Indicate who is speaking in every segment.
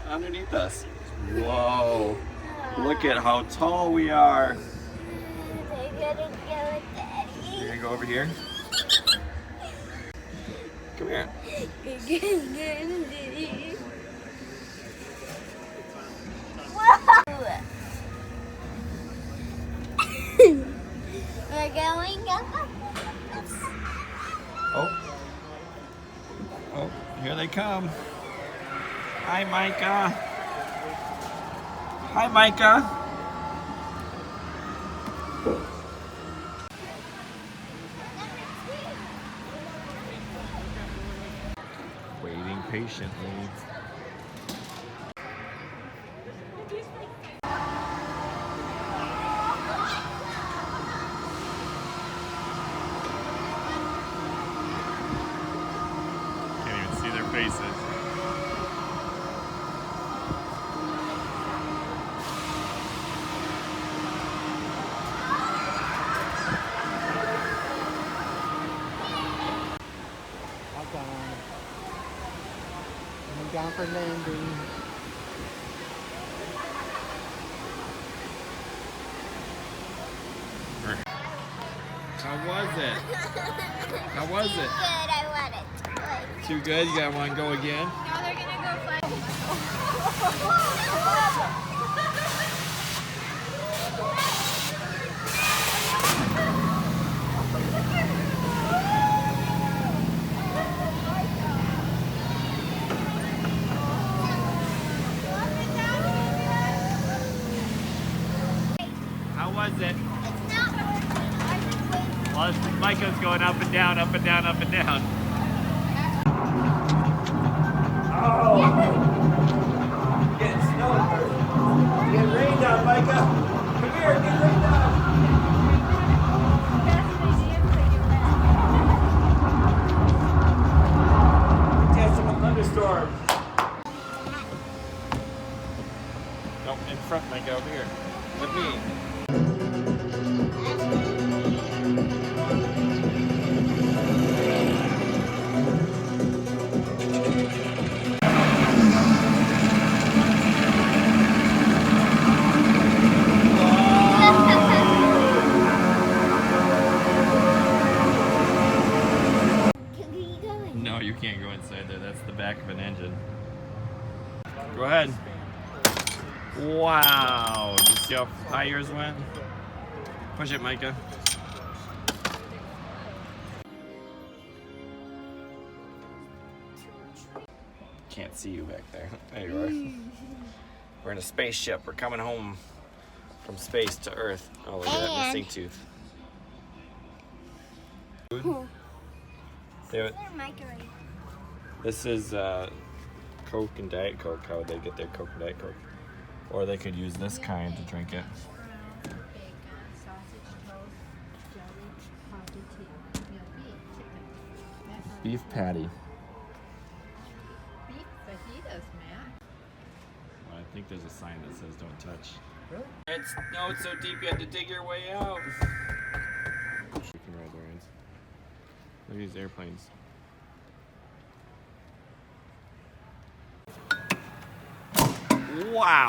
Speaker 1: underneath us. Whoa. Look at how tall we are.
Speaker 2: They're gonna go with Daddy.
Speaker 1: You're gonna go over here? Come here.
Speaker 2: Whoa! We're going up.
Speaker 1: Oh. Oh, here they come. Hi, Micah. Hi, Micah. Waiting patiently. Can't even see their faces.
Speaker 3: Down for landing.
Speaker 1: How was it? How was it?
Speaker 2: Good, I want it.
Speaker 1: Too good? You gotta want to go again?
Speaker 2: Now they're gonna go fly.
Speaker 1: How was it?
Speaker 2: It's not.
Speaker 1: Well, Micah's going up and down, up and down, up and down. Oh! Getting snow. Get rained on, Micah. Come here, get rained on. Catch some thunderstorms. Nope, in front, Micah, over here. With me. No, you can't go inside there. That's the back of an engine. Go ahead. Wow. Did you see how high yours went? Push it, Micah. Can't see you back there. There you are. We're in a spaceship. We're coming home from space to Earth. Oh, look at that missing tooth. This is Coke and Diet Coke. How would they get their Coke and Diet Coke? Or they could use this kind to drink it. Beef patty.
Speaker 4: Beef fajitas, Matt.
Speaker 1: Well, I think there's a sign that says don't touch. Really? It's so deep you have to dig your way out. You can ride the reins. Look at these airplanes. Wow!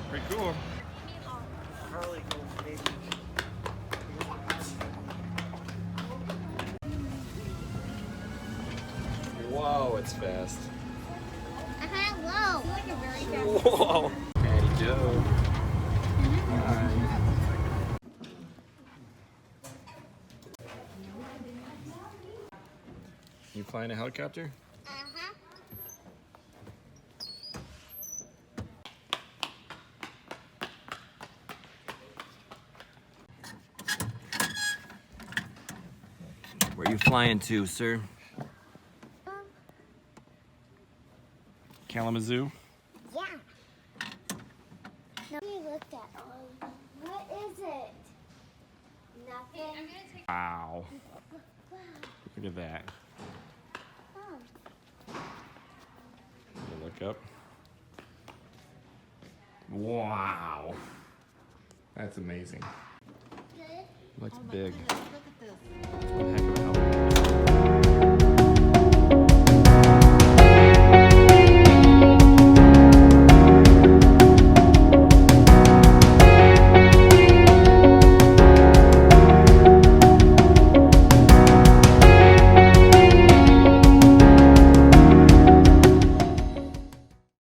Speaker 1: Pretty cool. Whoa, it's fast.
Speaker 2: Whoa.
Speaker 1: Whoa! Patty Joe. Hi. You flying a helicopter?
Speaker 2: Uh-huh.
Speaker 1: Where are you flying to, sir? Kalamazoo?
Speaker 2: Yeah. No, we looked at all. What is it? Nothing.
Speaker 1: Wow. Look at that.
Speaker 2: Oh.
Speaker 1: You look up. Wow. That's amazing.
Speaker 2: Good.
Speaker 1: Looks
Speaker 4: Oh my
Speaker 1: big.
Speaker 4: goodness, look at this.
Speaker 1: One heck of a helmet.